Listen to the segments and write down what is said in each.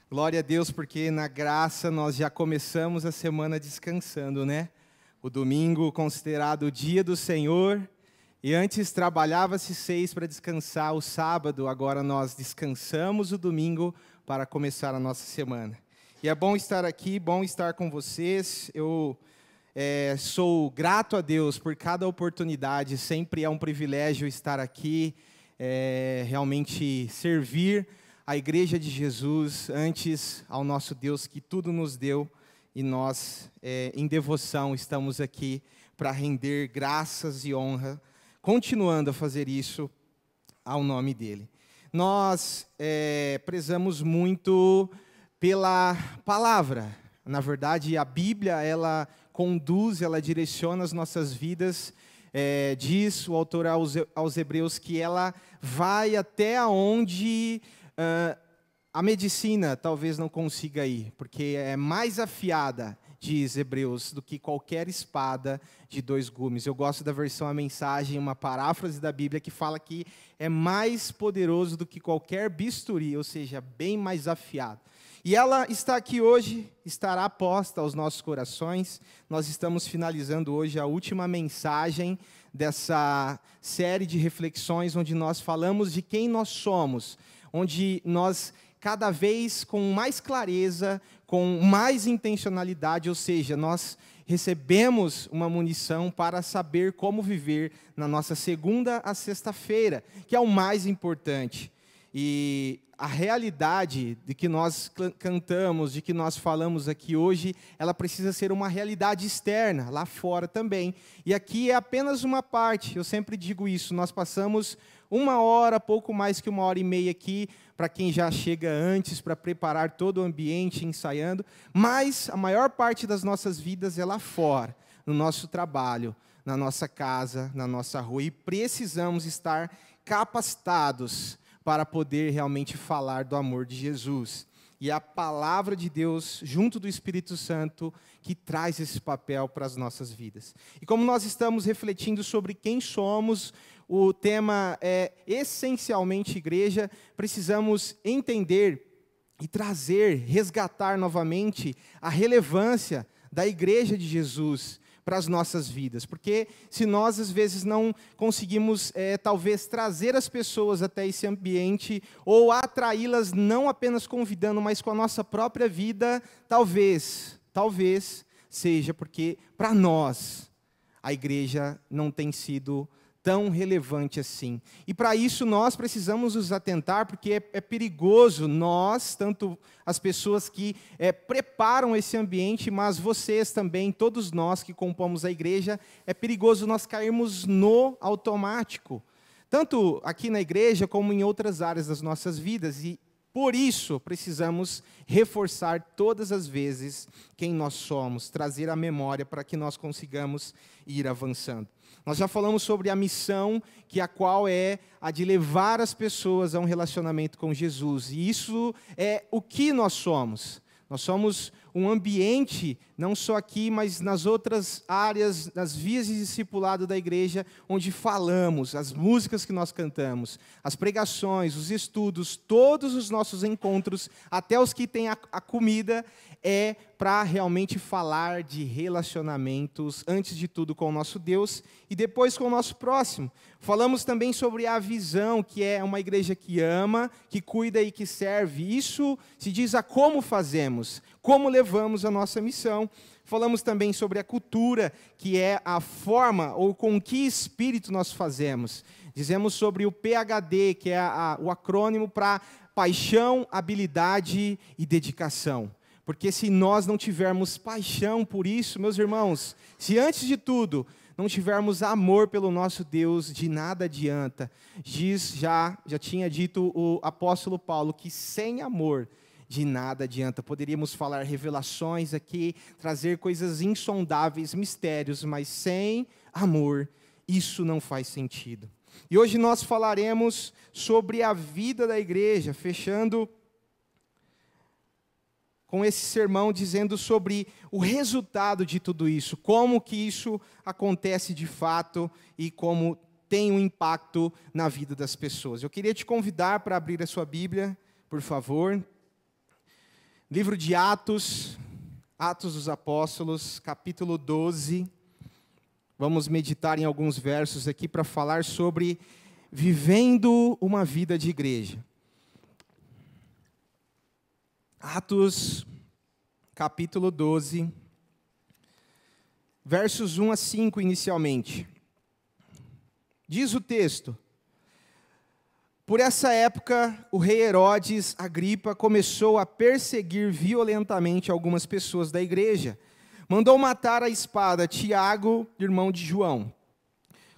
Glória a Deus, porque na graça nós já começamos a semana descansando, né? O domingo considerado o dia do Senhor, e antes trabalhava-se 6 para descansar o sábado, agora nós descansamos o domingo para começar a nossa semana. E é bom estar aqui, bom estar com vocês. Eu sou grato a Deus por cada oportunidade, sempre é um privilégio estar aqui, realmente servir a Igreja de Jesus, antes ao nosso Deus que tudo nos deu, e nós, em devoção, estamos aqui para render graças e honra, continuando a fazer isso ao nome dEle. Nós prezamos muito pela palavra. Na verdade, a Bíblia, ela conduz, ela direciona as nossas vidas. Diz o autor aos Hebreus que ela vai até onde a medicina talvez não consiga ir, porque é mais afiada, diz Hebreus, do que qualquer espada de 2 gumes. Eu gosto da versão A Mensagem, uma paráfrase da Bíblia que fala que é mais poderoso do que qualquer bisturi, ou seja, bem mais afiado. E ela está aqui hoje, estará posta aos nossos corações. Nós estamos finalizando hoje a última mensagem dessa série de reflexões, onde nós falamos de quem nós somos, onde nós, cada vez com mais clareza, com mais intencionalidade, ou seja, nós recebemos uma munição para saber como viver na nossa segunda a sexta-feira, que é o mais importante. E a realidade de que nós cantamos, de que nós falamos aqui hoje, ela precisa ser uma realidade externa, lá fora também. E aqui é apenas uma parte, eu sempre digo isso, nós passamos 1 hora, pouco mais que 1h30 aqui, para quem já chega antes, para preparar todo o ambiente, ensaiando, mas a maior parte das nossas vidas é lá fora, no nosso trabalho, na nossa casa, na nossa rua, e precisamos estar capacitados para poder realmente falar do amor de Jesus. E é a palavra de Deus, junto do Espírito Santo, que traz esse papel para as nossas vidas. E como nós estamos refletindo sobre quem somos, o tema é essencialmente igreja, precisamos entender e trazer, resgatar novamente a relevância da igreja de Jesus para as nossas vidas, porque se nós às vezes não conseguimos talvez trazer as pessoas até esse ambiente, ou atraí-las não apenas convidando, mas com a nossa própria vida, talvez seja porque para nós a igreja não tem sido tão relevante assim. E para isso nós precisamos nos atentar, porque é perigoso nós, tanto as pessoas que preparam esse ambiente, mas vocês também, todos nós que compomos a igreja, é perigoso nós cairmos no automático, tanto aqui na igreja como em outras áreas das nossas vidas, e por isso precisamos reforçar todas as vezes quem nós somos, trazer a memória para que nós consigamos ir avançando. Nós já falamos sobre a missão, que a qual é a de levar as pessoas a um relacionamento com Jesus. E isso é o que nós somos. Nós somos um ambiente, não só aqui, mas nas outras áreas, nas vias de discipulado da igreja, onde falamos, as músicas que nós cantamos, as pregações, os estudos, todos os nossos encontros, até os que têm a comida, é para realmente falar de relacionamentos, antes de tudo com o nosso Deus e depois com o nosso próximo. Falamos também sobre a visão, que é uma igreja que ama, que cuida e que serve. Isso se diz a como fazemos, como levamos a nossa missão. Falamos também sobre a cultura, que é a forma ou com que espírito nós fazemos. Dizemos sobre o PhD, que é o acrônimo para paixão, habilidade e dedicação. Porque se nós não tivermos paixão por isso, meus irmãos, se antes de tudo não tivermos amor pelo nosso Deus, de nada adianta. Já tinha dito o apóstolo Paulo que sem amor de nada adianta. Poderíamos falar revelações aqui, trazer coisas insondáveis, mistérios, mas sem amor, isso não faz sentido. E hoje nós falaremos sobre a vida da igreja, fechando com esse sermão dizendo sobre o resultado de tudo isso, como que isso acontece de fato e como tem um impacto na vida das pessoas. Eu queria te convidar para abrir a sua Bíblia, por favor. Livro de Atos, Atos dos Apóstolos, capítulo 12. Vamos meditar em alguns versos aqui para falar sobre vivendo uma vida de igreja. Atos, capítulo 12, versos 1 a 5 inicialmente. Diz o texto: por essa época, o rei Herodes Agripa começou a perseguir violentamente algumas pessoas da igreja. Mandou matar à espada Tiago, irmão de João.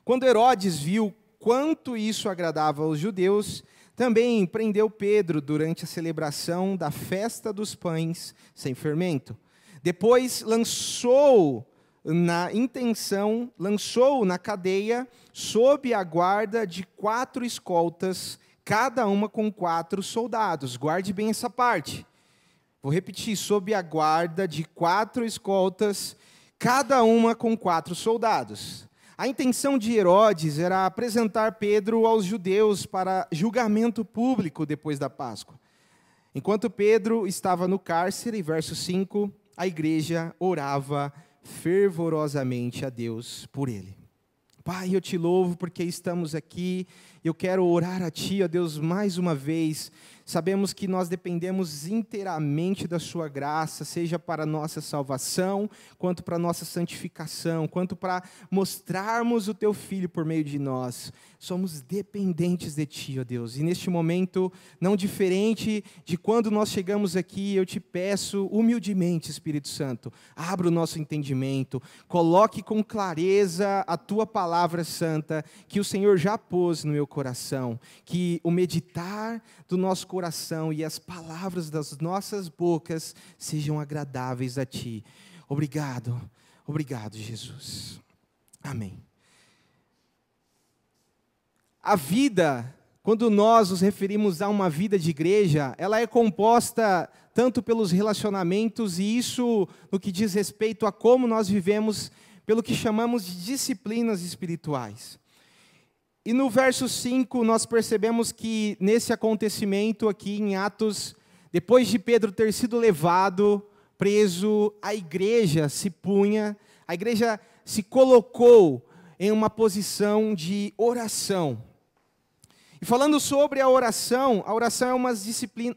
Quando Herodes viu quanto isso agradava aos judeus, também prendeu Pedro durante a celebração da festa dos pães sem fermento. Depois lançou na cadeia, sob a guarda de 4 escoltas, cada uma com 4 soldados. Guarde bem essa parte. Vou repetir, sob a guarda de 4 escoltas, cada uma com 4 soldados. A intenção de Herodes era apresentar Pedro aos judeus para julgamento público depois da Páscoa. Enquanto Pedro estava no cárcere, verso 5, a igreja orava fervorosamente a Deus por ele. Pai, eu te louvo porque estamos aqui. Eu quero orar a Ti, ó Deus, mais uma vez. Sabemos que nós dependemos inteiramente da Sua graça, seja para a nossa salvação, quanto para a nossa santificação, quanto para mostrarmos o Teu Filho por meio de nós. Somos dependentes de Ti, ó Deus. E neste momento, não diferente de quando nós chegamos aqui, eu te peço humildemente, Espírito Santo, abra o nosso entendimento, coloque com clareza a Tua palavra santa, que o Senhor já pôs no meu coração, que o meditar do nosso coração e as palavras das nossas bocas sejam agradáveis a Ti. Obrigado, obrigado, Jesus. Amém. A vida, quando nós nos referimos a uma vida de igreja, ela é composta tanto pelos relacionamentos, e isso no que diz respeito a como nós vivemos, pelo que chamamos de disciplinas espirituais. E no verso 5, nós percebemos que nesse acontecimento aqui em Atos, depois de Pedro ter sido levado, preso, a igreja se colocou em uma posição de oração. E falando sobre a oração é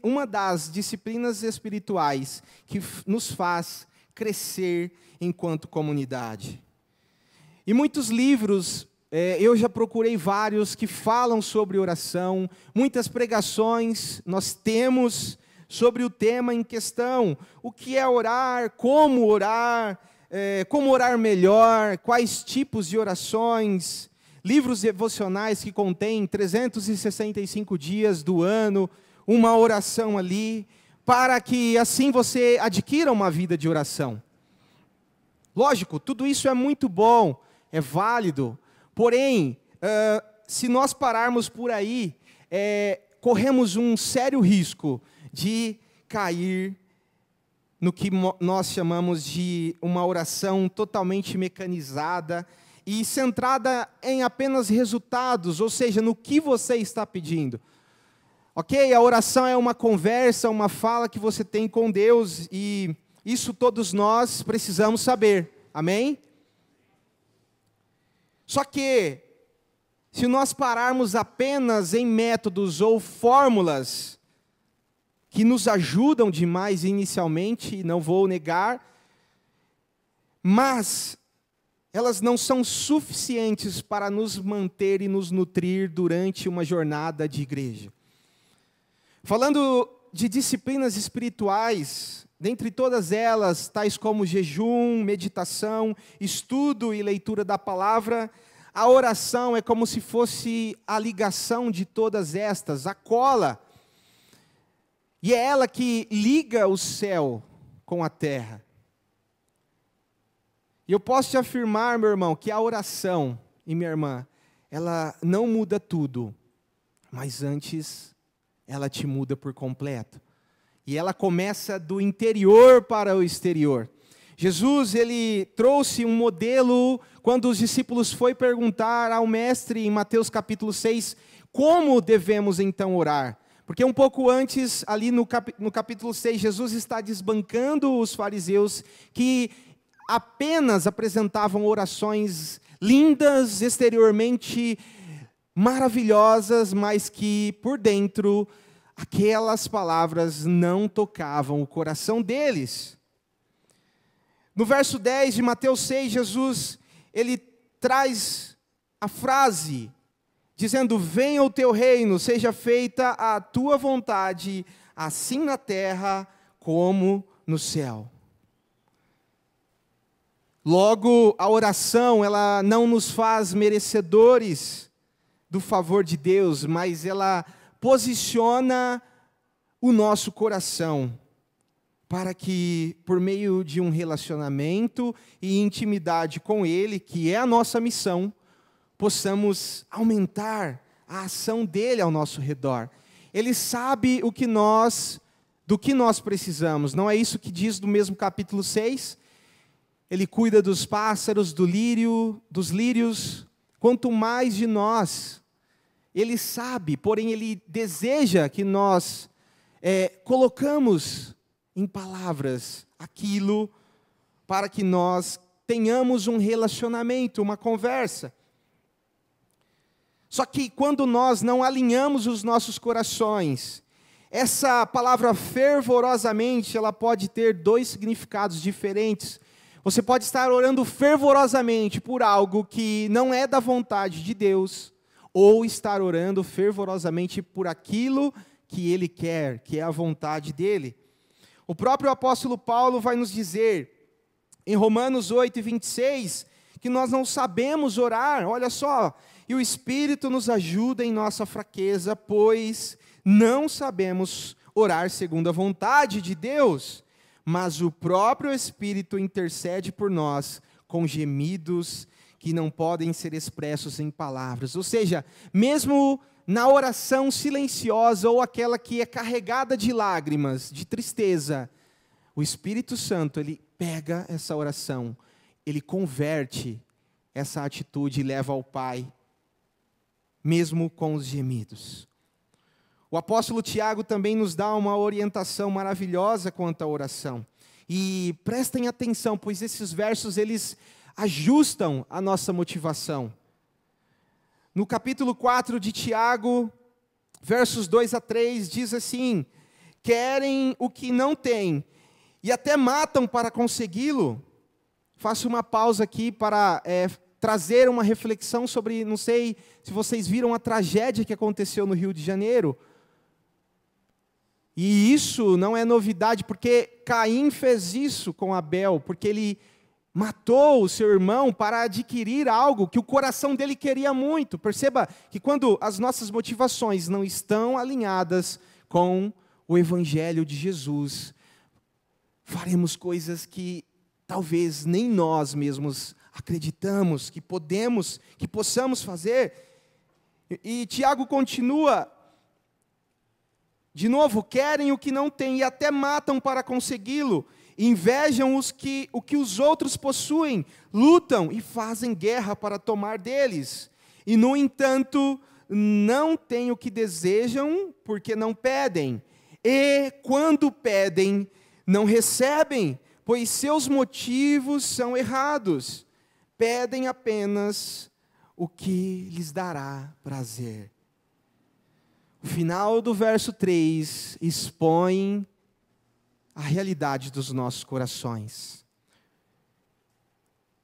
uma das disciplinas espirituais que nos faz crescer enquanto comunidade. E muitos livros, eu já procurei vários que falam sobre oração, muitas pregações nós temos sobre o tema em questão, o que é orar, como orar melhor, quais tipos de orações, livros devocionais que contêm 365 dias do ano, uma oração ali, para que assim você adquira uma vida de oração. Lógico, tudo isso é muito bom, é válido, porém, se nós pararmos por aí, corremos um sério risco de cair no que nós chamamos de uma oração totalmente mecanizada e centrada em apenas resultados, ou seja, no que você está pedindo. Ok? A oração é uma conversa, uma fala que você tem com Deus, e isso todos nós precisamos saber. Amém? Só que, se nós pararmos apenas em métodos ou fórmulas que nos ajudam demais inicialmente, não vou negar, mas elas não são suficientes para nos manter e nos nutrir durante uma jornada de igreja. Falando de disciplinas espirituais, dentre todas elas, tais como jejum, meditação, estudo e leitura da palavra, a oração é como se fosse a ligação de todas estas, a cola. E é ela que liga o céu com a terra. E eu posso te afirmar, meu irmão, que a oração, e minha irmã, ela não muda tudo, mas antes ela te muda por completo. E ela começa do interior para o exterior. Jesus, ele trouxe um modelo quando os discípulos foram perguntar ao mestre em Mateus capítulo 6, como devemos então orar? Porque um pouco antes, ali no capítulo 6, Jesus está desbancando os fariseus que apenas apresentavam orações lindas, exteriormente maravilhosas, mas que por dentro aquelas palavras não tocavam o coração deles. No verso 10 de Mateus 6, Jesus, ele traz a frase, dizendo: venha o teu reino, seja feita a tua vontade, assim na terra como no céu. Logo, a oração, ela não nos faz merecedores do favor de Deus, mas ela posiciona o nosso coração para que, por meio de um relacionamento e intimidade com Ele, que é a nossa missão, possamos aumentar a ação dele ao nosso redor. Ele sabe do que nós precisamos. Não é isso que diz no mesmo capítulo 6? Ele cuida dos pássaros, dos lírios, quanto mais de nós. Ele sabe, porém Ele deseja que nós colocamos em palavras aquilo para que nós tenhamos um relacionamento, uma conversa. Só que quando nós não alinhamos os nossos corações, essa palavra fervorosamente, ela pode ter dois significados diferentes. Você pode estar orando fervorosamente por algo que não é da vontade de Deus, ou estar orando fervorosamente por aquilo que Ele quer, que é a vontade dEle. O próprio apóstolo Paulo vai nos dizer, em Romanos 8, 26, que nós não sabemos orar, olha só, e o Espírito nos ajuda em nossa fraqueza, pois não sabemos orar segundo a vontade de Deus, mas o próprio Espírito intercede por nós com gemidos que não podem ser expressos em palavras. Ou seja, mesmo na oração silenciosa ou aquela que é carregada de lágrimas, de tristeza, o Espírito Santo, ele pega essa oração, ele converte essa atitude e leva ao Pai, mesmo com os gemidos. O apóstolo Tiago também nos dá uma orientação maravilhosa quanto à oração. E prestem atenção, pois esses versos, eles ajustam a nossa motivação. No capítulo 4 de Tiago, versos 2 a 3, diz assim: querem o que não têm, e até matam para consegui-lo. Faço uma pausa aqui para trazer uma reflexão sobre, não sei se vocês viram a tragédia que aconteceu no Rio de Janeiro. E isso não é novidade, porque Caim fez isso com Abel, porque ele matou o seu irmão para adquirir algo que o coração dele queria muito. Perceba que quando as nossas motivações não estão alinhadas com o Evangelho de Jesus, faremos coisas que talvez nem nós mesmos acreditamos que possamos fazer. E Tiago continua, de novo, querem o que não têm e até matam para consegui-lo, invejam o que os outros possuem, lutam e fazem guerra para tomar deles, e no entanto, não têm o que desejam porque não pedem, e quando pedem, não recebem, pois seus motivos são errados, pedem apenas o que lhes dará prazer. O final do verso 3 expõe a realidade dos nossos corações.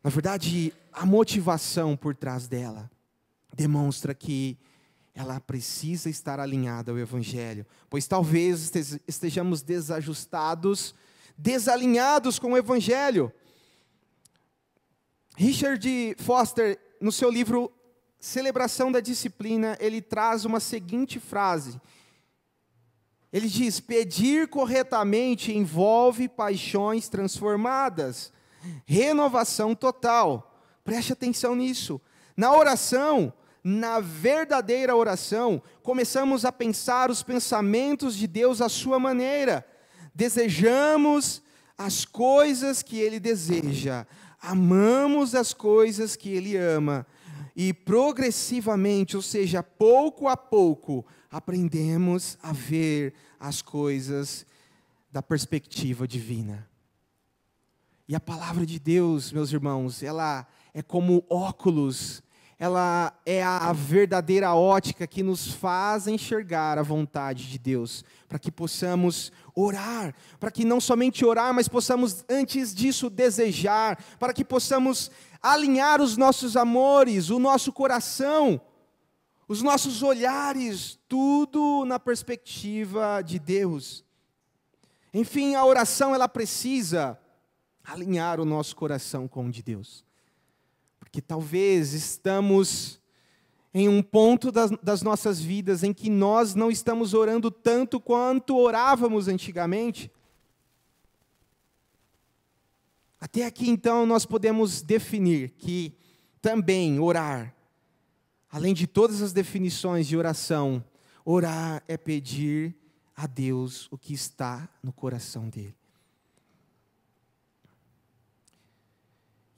Na verdade, a motivação por trás dela demonstra que ela precisa estar alinhada ao Evangelho, pois talvez estejamos desajustados, desalinhados com o Evangelho. Richard Foster, no seu livro Celebração da Disciplina, ele traz uma seguinte frase. Ele diz: pedir corretamente envolve paixões transformadas, renovação total. Preste atenção nisso. Na oração, na verdadeira oração, começamos a pensar os pensamentos de Deus à sua maneira. Desejamos as coisas que Ele deseja, amamos as coisas que Ele ama. e progressivamente, ou seja, pouco a pouco, aprendemos a ver as coisas da perspectiva divina. E a palavra de Deus, meus irmãos, ela é como óculos, ela é a verdadeira ótica que nos faz enxergar a vontade de Deus, para que possamos orar, para que não somente orar, mas possamos antes disso desejar, para que possamos alinhar os nossos amores, o nosso coração, os nossos olhares, tudo na perspectiva de Deus. Enfim, a oração ela precisa alinhar o nosso coração com o de Deus. Porque talvez estamos em um ponto das nossas vidas em que nós não estamos orando tanto quanto orávamos antigamente. Até aqui então nós podemos definir que também orar, além de todas as definições de oração, orar é pedir a Deus o que está no coração dele.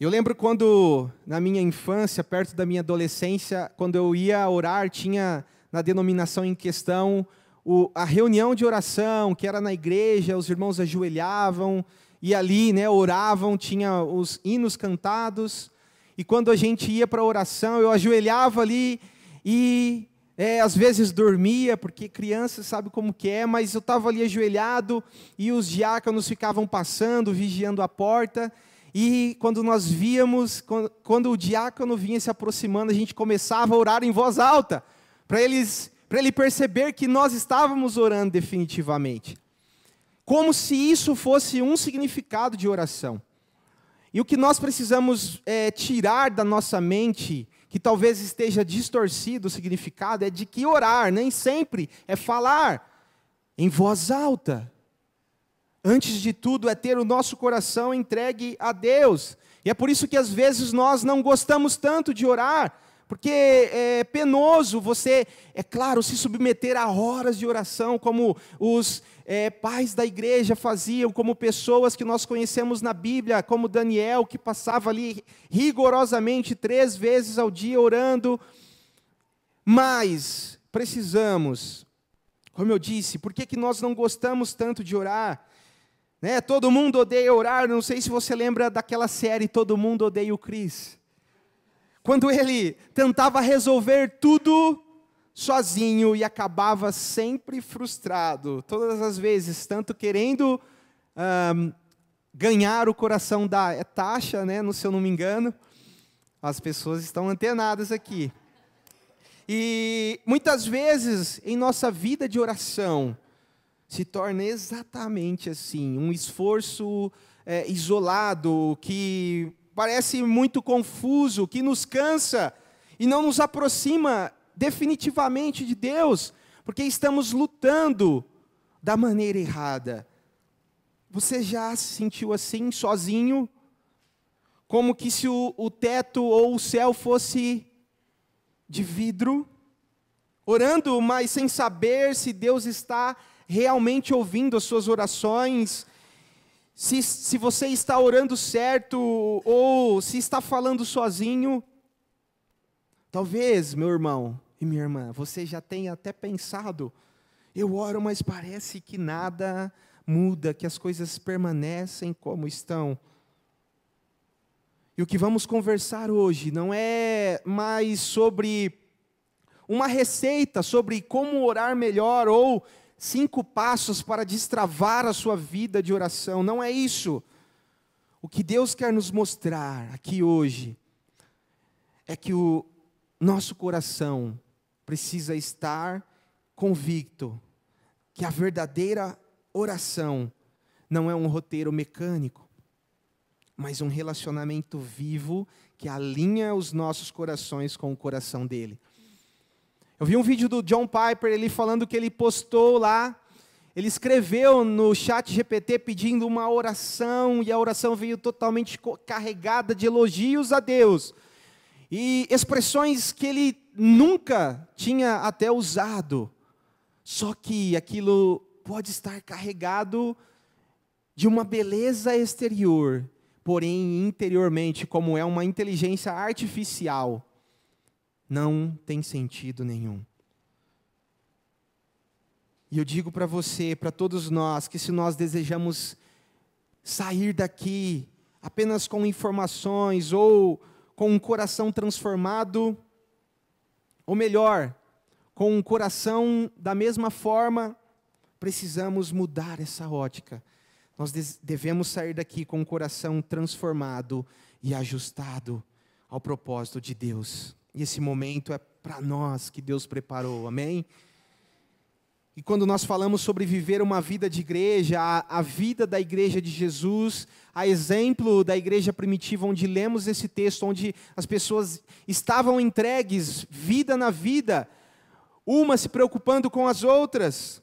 Eu lembro quando, na minha infância, perto da minha adolescência, quando eu ia orar, tinha na denominação em questão a reunião de oração, que era na igreja, os irmãos ajoelhavam e ali, oravam, tinha os hinos cantados. E quando a gente ia para a oração, eu ajoelhava ali e às vezes dormia, porque criança sabe como que é, mas eu estava ali ajoelhado e os diáconos ficavam passando, vigiando a porta. E quando nós víamos, quando o diácono vinha se aproximando, a gente começava a orar em voz alta, para ele perceber que nós estávamos orando definitivamente. Como se isso fosse um significado de oração. E o que nós precisamos tirar da nossa mente, que talvez esteja distorcido o significado, é de que orar nem sempre é falar em voz alta. Antes de tudo, é ter o nosso coração entregue a Deus. E é por isso que às vezes nós não gostamos tanto de orar, porque é penoso você, é claro, se submeter a horas de oração, como os pais da igreja faziam, como pessoas que nós conhecemos na Bíblia, como Daniel, que passava ali rigorosamente 3 vezes ao dia orando. Mas precisamos, como eu disse, por que nós não gostamos tanto de orar? Todo mundo odeia orar, não sei se você lembra daquela série Todo Mundo Odeia o Chris. Quando ele tentava resolver tudo sozinho e acabava sempre frustrado, todas as vezes, tanto querendo ganhar o coração da Tasha, se eu não me engano, as pessoas estão antenadas aqui. E muitas vezes em nossa vida de oração, se torna exatamente assim, um esforço isolado, que parece muito confuso, que nos cansa e não nos aproxima definitivamente de Deus, porque estamos lutando da maneira errada. Você já se sentiu assim, sozinho? Como que se o teto ou o céu fosse de vidro? Orando, mas sem saber se Deus está realmente ouvindo as suas orações, se você está orando certo, ou se está falando sozinho. Talvez, meu irmão e minha irmã, você já tenha até pensado, eu oro, mas parece que nada muda, que as coisas permanecem como estão. E o que vamos conversar hoje não é mais sobre uma receita, sobre como orar melhor, ou 5 passos para destravar a sua vida de oração. Não é isso. O que Deus quer nos mostrar aqui hoje é que o nosso coração precisa estar convicto que a verdadeira oração não é um roteiro mecânico, mas um relacionamento vivo que alinha os nossos corações com o coração dele. Eu vi um vídeo do John Piper, ele falando que ele postou lá, ele escreveu no ChatGPT pedindo uma oração, e a oração veio totalmente carregada de elogios a Deus. E expressões que ele nunca tinha até usado. Só que aquilo pode estar carregado de uma beleza exterior, porém interiormente, como é uma inteligência artificial, não tem sentido nenhum. E eu digo para você, para todos nós, que se nós desejamos sair daqui apenas com informações ou com um coração transformado, ou melhor, com um coração da mesma forma, precisamos mudar essa ótica. Nós devemos sair daqui com um coração transformado e ajustado ao propósito de Deus. E esse momento é para nós que Deus preparou, amém? E quando nós falamos sobre viver uma vida de igreja, a vida da igreja de Jesus, a exemplo da igreja primitiva, onde lemos esse texto, onde as pessoas estavam entregues, vida na vida, uma se preocupando com as outras.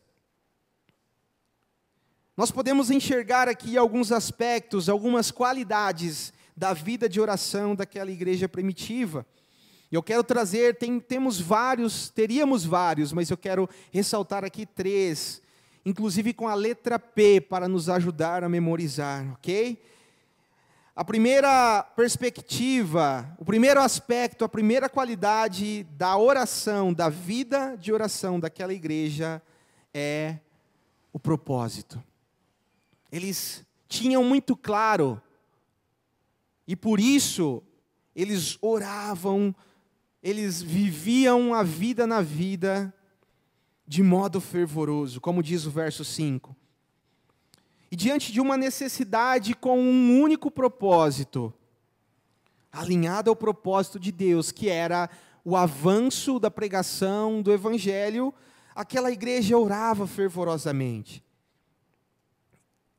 Nós podemos enxergar aqui alguns aspectos, algumas qualidades da vida de oração daquela igreja primitiva. E eu quero trazer, teríamos vários, mas eu quero ressaltar aqui 3, inclusive com a letra P, para nos ajudar a memorizar, ok? A primeira perspectiva, o primeiro aspecto, a primeira qualidade da oração, da vida de oração daquela igreja é o propósito. Eles tinham muito claro, e por isso eles oravam, eles viviam a vida na vida de modo fervoroso, como diz o verso 5. E diante de uma necessidade com um único propósito, alinhado ao propósito de Deus, que era o avanço da pregação do Evangelho, aquela igreja orava fervorosamente.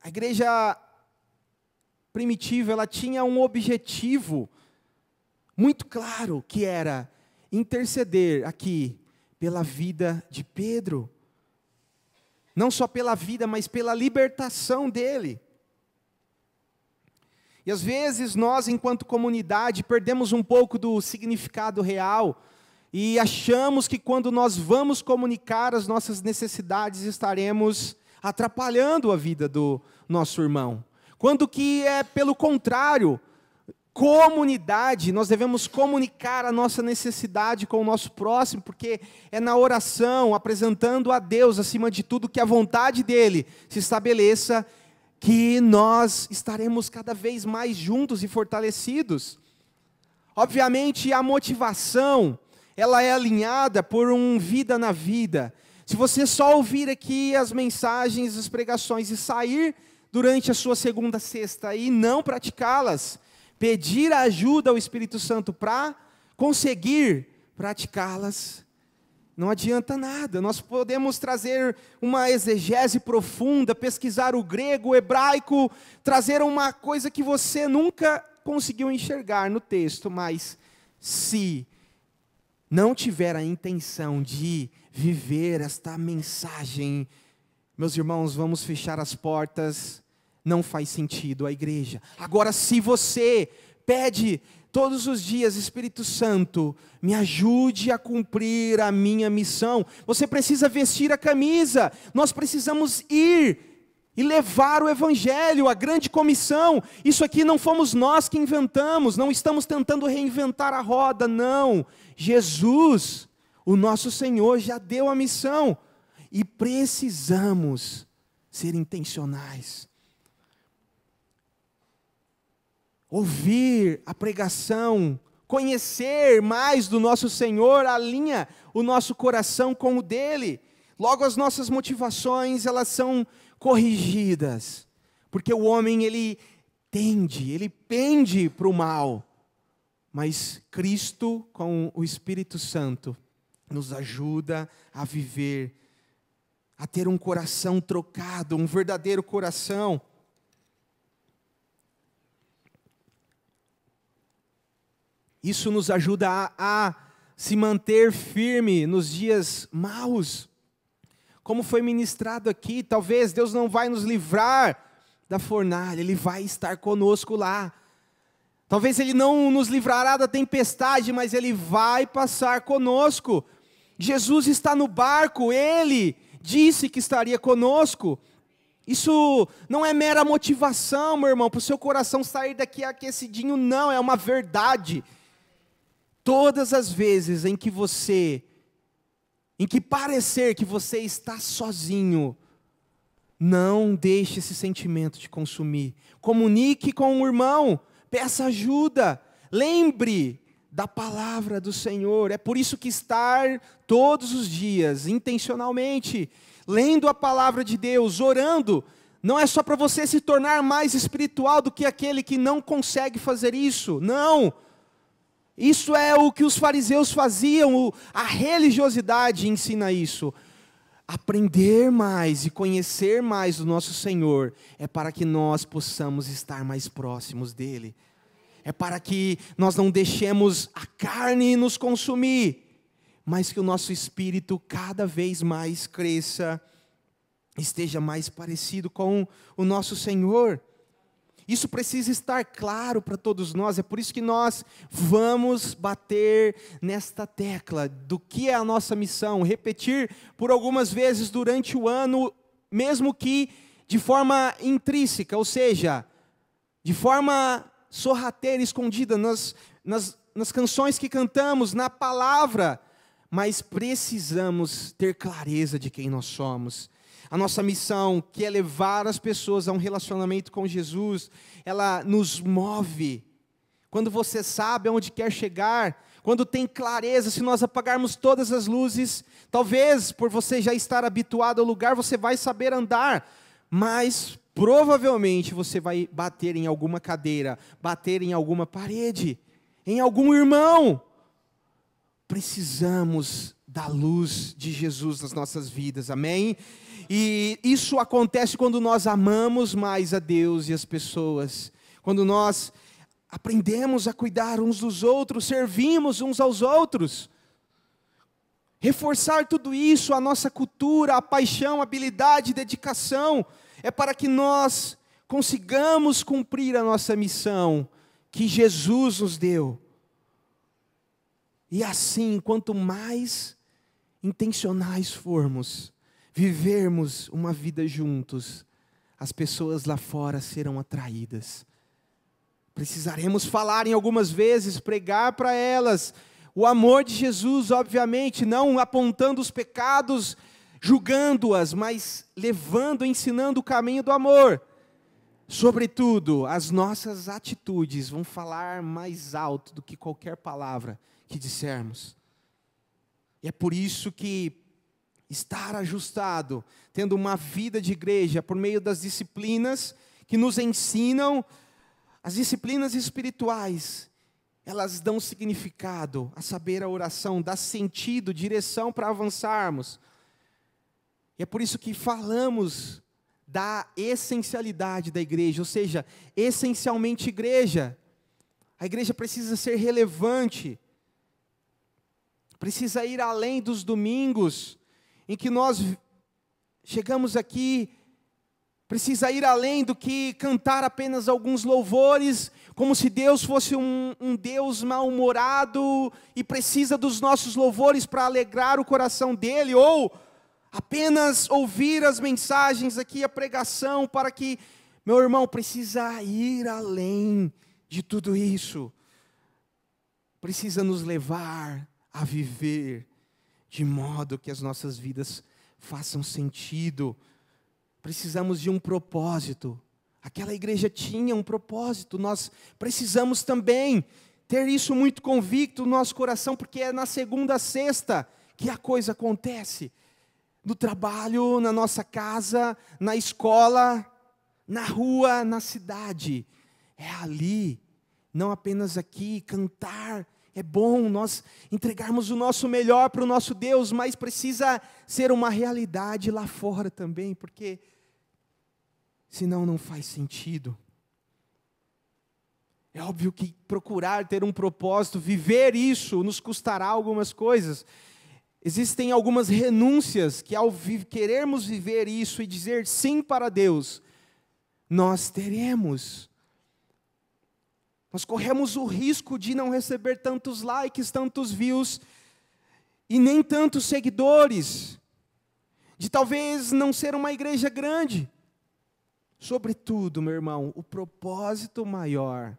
A igreja primitiva, ela tinha um objetivo muito claro, que era interceder aqui pela vida de Pedro. Não só pela vida, mas pela libertação dele. E às vezes nós, enquanto comunidade, perdemos um pouco do significado real e achamos que quando nós vamos comunicar as nossas necessidades, estaremos atrapalhando a vida do nosso irmão. Quando que é pelo contrário, comunidade, nós devemos comunicar a nossa necessidade com o nosso próximo, porque é na oração, apresentando a Deus, acima de tudo, que a vontade dEle se estabeleça, que nós estaremos cada vez mais juntos e fortalecidos. Obviamente, a motivação, ela é alinhada por vida na vida. Se você só ouvir aqui as mensagens, as pregações e sair durante a sua segunda sexta e não praticá-las, pedir a ajuda ao Espírito Santo para conseguir praticá-las, não adianta nada. Nós podemos trazer uma exegese profunda, pesquisar o grego, o hebraico, trazer uma coisa que você nunca conseguiu enxergar no texto, mas se não tiver a intenção de viver esta mensagem, meus irmãos, vamos fechar as portas. Não faz sentido a igreja. Agora, se você pede todos os dias, Espírito Santo, me ajude a cumprir a minha missão, você precisa vestir a camisa. Nós precisamos ir e levar o Evangelho, a grande comissão. Isso aqui não fomos nós que inventamos, não estamos tentando reinventar a roda, não. Jesus, o nosso Senhor, já deu a missão. E precisamos ser intencionais. Ouvir a pregação, conhecer mais do nosso Senhor, alinha o nosso coração com o dele. Logo as nossas motivações, elas são corrigidas. Porque o homem, ele pende para o mal. Mas Cristo, com o Espírito Santo, nos ajuda a viver, a ter um coração trocado, um verdadeiro coração. Isso nos ajuda a se manter firme nos dias maus. Como foi ministrado aqui, talvez Deus não vai nos livrar da fornalha, Ele vai estar conosco lá. Talvez Ele não nos livrará da tempestade, mas Ele vai passar conosco. Jesus está no barco, Ele disse que estaria conosco. Isso não é mera motivação, meu irmão, para o seu coração sair daqui aquecidinho, não, é uma verdade. Todas as vezes em que parecer que você está sozinho, não deixe esse sentimento te consumir. Comunique com o irmão, peça ajuda, lembre da palavra do Senhor. É por isso que estar todos os dias, intencionalmente, lendo a palavra de Deus, orando, não é só para você se tornar mais espiritual do que aquele que não consegue fazer isso. Não! Isso é o que os fariseus faziam, a religiosidade ensina isso. Aprender mais e conhecer mais do nosso Senhor é para que nós possamos estar mais próximos dEle. É para que nós não deixemos a carne nos consumir, mas que o nosso espírito cada vez mais cresça, esteja mais parecido com o nosso Senhor. Isso precisa estar claro para todos nós, é por isso que nós vamos bater nesta tecla do que é a nossa missão, repetir por algumas vezes durante o ano, mesmo que de forma intrínseca, ou seja, de forma sorrateira, escondida, nas canções que cantamos, na palavra, mas precisamos ter clareza de quem nós somos. A nossa missão, que é levar as pessoas a um relacionamento com Jesus, ela nos move. Quando você sabe aonde quer chegar, quando tem clareza, se nós apagarmos todas as luzes, talvez por você já estar habituado ao lugar, você vai saber andar, mas provavelmente você vai bater em alguma cadeira, bater em alguma parede, em algum irmão. Precisamos da luz de Jesus nas nossas vidas, amém? E isso acontece quando nós amamos mais a Deus e as pessoas, quando nós aprendemos a cuidar uns dos outros, servimos uns aos outros. Reforçar tudo isso, a nossa cultura, a paixão, a habilidade, dedicação, é para que nós consigamos cumprir a nossa missão que Jesus nos deu. E assim, quanto mais intencionais formos, vivermos uma vida juntos, as pessoas lá fora serão atraídas. Precisaremos falar em algumas vezes, pregar para elas o amor de Jesus, obviamente, não apontando os pecados, julgando-as, mas levando, ensinando o caminho do amor. Sobretudo, as nossas atitudes vão falar mais alto do que qualquer palavra que dissermos. E é por isso que estar ajustado, tendo uma vida de igreja, por meio das disciplinas que nos ensinam, as disciplinas espirituais, elas dão significado, a saber, a oração, dá sentido, direção para avançarmos. E é por isso que falamos da essencialidade da igreja, ou seja, essencialmente igreja. A igreja precisa ser relevante, precisa ir além dos domingos, em que nós chegamos aqui, precisa ir além do que cantar apenas alguns louvores, como se Deus fosse um Deus mal-humorado, e precisa dos nossos louvores para alegrar o coração dEle, ou apenas ouvir as mensagens aqui, a pregação, para que, meu irmão, precisa ir além de tudo isso, precisa nos levar a viver de modo que as nossas vidas façam sentido. Precisamos de um propósito. Aquela igreja tinha um propósito. Nós precisamos também ter isso muito convicto no nosso coração, porque é na segunda a sexta que a coisa acontece. No trabalho, na nossa casa, na escola, na rua, na cidade. É ali, não apenas aqui, cantar. É bom nós entregarmos o nosso melhor para o nosso Deus, mas precisa ser uma realidade lá fora também, porque senão não faz sentido. É óbvio que procurar ter um propósito, viver isso, nos custará algumas coisas. Existem algumas renúncias que ao querermos viver isso e dizer sim para Deus, nós teremos. Nós corremos o risco de não receber tantos likes, tantos views, e nem tantos seguidores, de talvez não ser uma igreja grande. Sobretudo, meu irmão, o propósito maior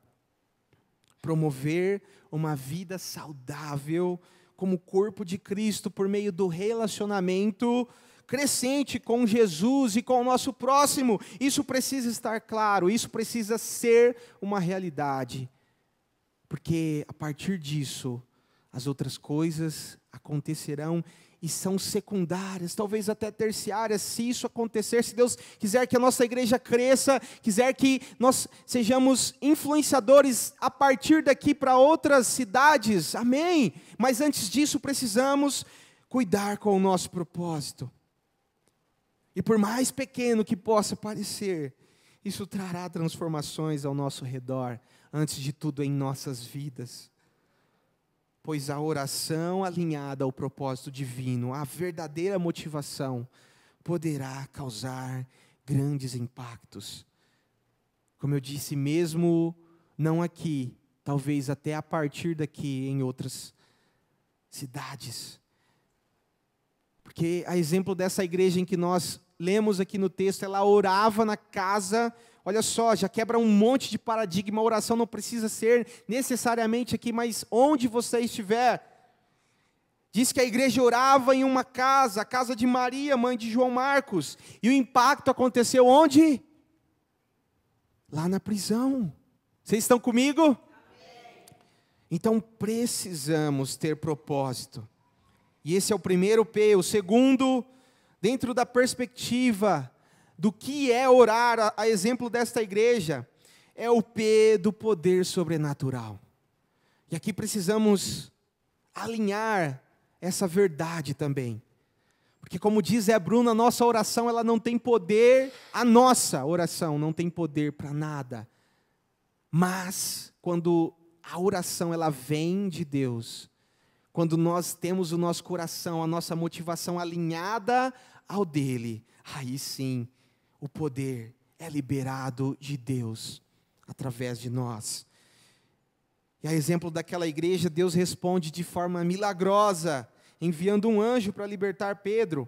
promover uma vida saudável como corpo de Cristo por meio do relacionamento crescente com Jesus e com o nosso próximo. Isso precisa estar claro, isso precisa ser uma realidade. Porque a partir disso, as outras coisas acontecerão e são secundárias, talvez até terciárias, se isso acontecer, se Deus quiser que a nossa igreja cresça, quiser que nós sejamos influenciadores a partir daqui para outras cidades, amém. Mas antes disso precisamos cuidar com o nosso propósito. E por mais pequeno que possa parecer, isso trará transformações ao nosso redor, antes de tudo em nossas vidas. Pois a oração alinhada ao propósito divino, a verdadeira motivação, poderá causar grandes impactos. Como eu disse, mesmo não aqui, talvez até a partir daqui em outras cidades. Porque a exemplo dessa igreja em que nós lemos aqui no texto, ela orava na casa. Olha só, já quebra um monte de paradigma. A oração não precisa ser necessariamente aqui, mas onde você estiver. Diz que a igreja orava em uma casa, a casa de Maria, mãe de João Marcos. E o impacto aconteceu onde? Lá na prisão. Vocês estão comigo? Amém. Então precisamos ter propósito. E esse é o primeiro P. O segundo, dentro da perspectiva do que é orar, a exemplo desta igreja, é o P do poder sobrenatural. E aqui precisamos alinhar essa verdade também. Porque como diz Zé Bruno, a nossa oração ela não tem poder, a nossa oração não tem poder para nada. Mas quando a oração ela vem de Deus, quando nós temos o nosso coração, a nossa motivação alinhada ao dele, aí sim, o poder é liberado de Deus, através de nós. E a exemplo daquela igreja, Deus responde de forma milagrosa, enviando um anjo para libertar Pedro.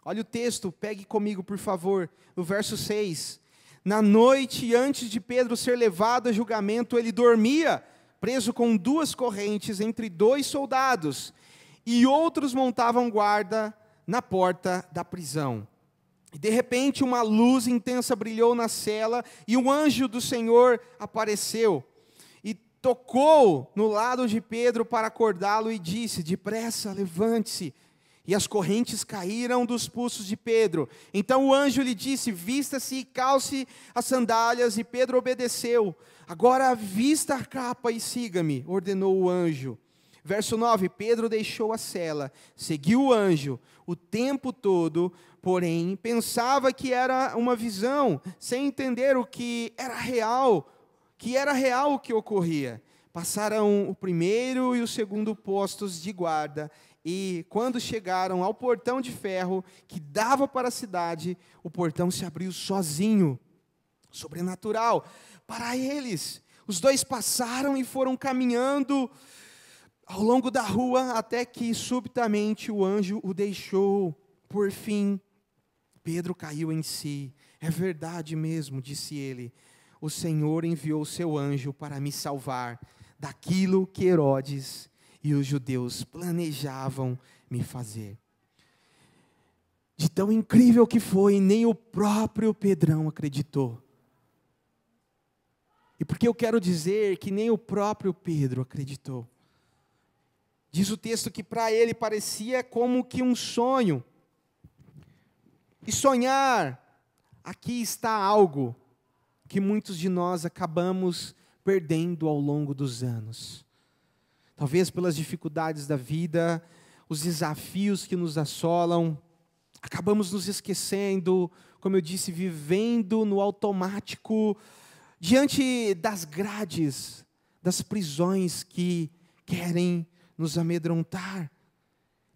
Olha o texto, pegue comigo por favor, no verso 6. Na noite antes de Pedro ser levado a julgamento, ele dormia, preso com 2 correntes entre 2 soldados, e outros montavam guarda na porta da prisão. E de repente uma luz intensa brilhou na cela, e um anjo do Senhor apareceu, e tocou no lado de Pedro para acordá-lo, e disse, depressa, levante-se. E as correntes caíram dos pulsos de Pedro. Então o anjo lhe disse, vista-se e calce as sandálias, e Pedro obedeceu. Agora vista a capa e siga-me, ordenou o anjo. Verso 9, Pedro deixou a cela, seguiu o anjo o tempo todo, porém pensava que era uma visão, sem entender o que era real o que ocorria. Passaram o primeiro e o segundo postos de guarda, e quando chegaram ao portão de ferro que dava para a cidade, o portão se abriu sozinho, sobrenatural, para eles. Os 2 passaram e foram caminhando ao longo da rua, até que subitamente o anjo o deixou. Por fim, Pedro caiu em si. É verdade mesmo, disse ele. O Senhor enviou seu anjo para me salvar daquilo que Herodes e os judeus planejavam me fazer. De tão incrível que foi, nem o próprio Pedrão acreditou. E por que eu quero dizer que nem o próprio Pedro acreditou? Diz o texto que para ele parecia como que um sonho. E sonhar, aqui está algo que muitos de nós acabamos perdendo ao longo dos anos. Talvez pelas dificuldades da vida, os desafios que nos assolam, acabamos nos esquecendo, como eu disse, vivendo no automático, diante das grades, das prisões que querem nos amedrontar,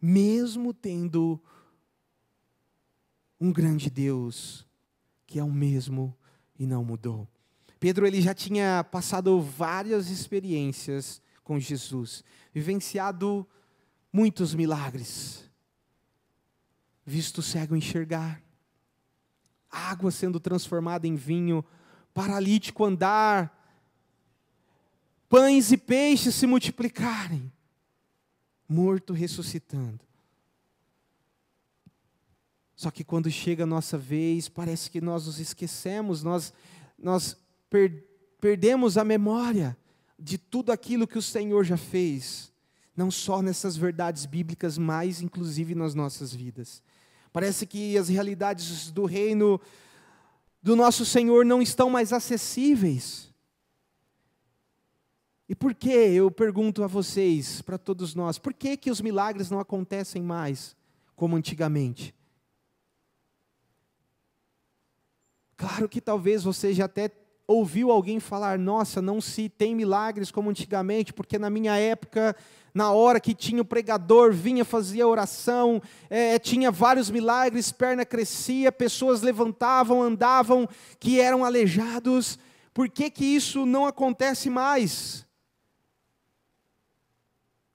mesmo tendo um grande Deus, que é o mesmo e não mudou. Pedro ele já tinha passado várias experiências com Jesus, vivenciado muitos milagres, visto o cego enxergar, água sendo transformada em vinho, paralítico andar, pães e peixes se multiplicarem, morto ressuscitando. Só que quando chega a nossa vez, parece que nós nos esquecemos, nós perdemos a memória de tudo aquilo que o Senhor já fez, não só nessas verdades bíblicas, mas inclusive nas nossas vidas. Parece que as realidades do reino do nosso Senhor não estão mais acessíveis. E por que, eu pergunto a vocês, para todos nós, por que os milagres não acontecem mais como antigamente? Claro que talvez você já até ouviu alguém falar, nossa, não se tem milagres como antigamente, porque na minha época, na hora que tinha o pregador, vinha, fazia oração, tinha vários milagres, perna crescia, pessoas levantavam, andavam, que eram aleijados. Por que isso não acontece mais?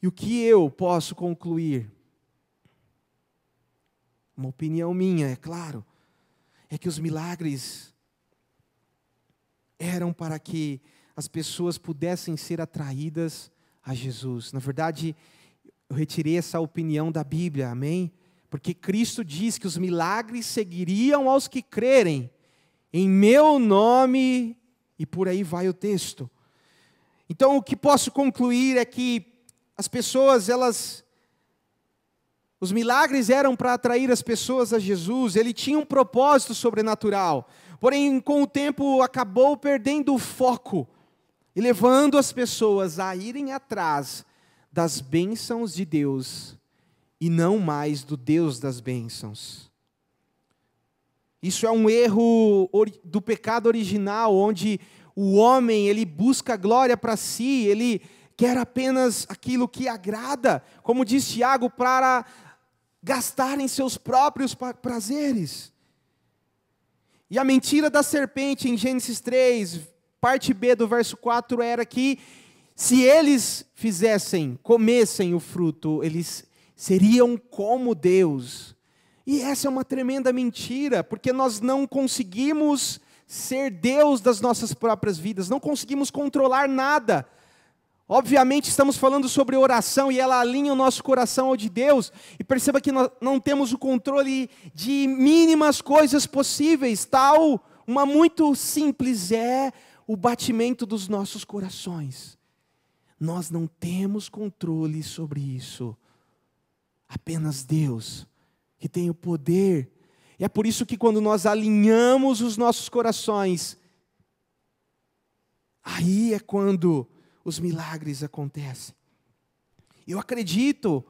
E o que eu posso concluir? Uma opinião minha, é claro, é que os milagres eram para que as pessoas pudessem ser atraídas a Jesus. Na verdade, eu retirei essa opinião da Bíblia, amém? Porque Cristo diz que os milagres seguiriam aos que crerem em meu nome, e por aí vai o texto. Então, o que posso concluir é que as pessoas, os milagres eram para atrair as pessoas a Jesus, ele tinha um propósito sobrenatural, porém com o tempo acabou perdendo o foco, e levando as pessoas a irem atrás das bênçãos de Deus, e não mais do Deus das bênçãos. Isso é um erro do pecado original, onde o homem, ele busca glória para si, ele quer apenas aquilo que agrada, como diz Tiago, para gastar em seus próprios prazeres. E a mentira da serpente em Gênesis 3, parte B do verso 4, era que se eles comessem o fruto, eles seriam como Deus. E essa é uma tremenda mentira, porque nós não conseguimos ser Deus das nossas próprias vidas, não conseguimos controlar nada. Obviamente estamos falando sobre oração e ela alinha o nosso coração ao de Deus. E perceba que nós não temos o controle de mínimas coisas possíveis. Uma muito simples é o batimento dos nossos corações. Nós não temos controle sobre isso. Apenas Deus, que tem o poder. E é por isso que quando nós alinhamos os nossos corações, aí é quando os milagres acontecem. Eu acredito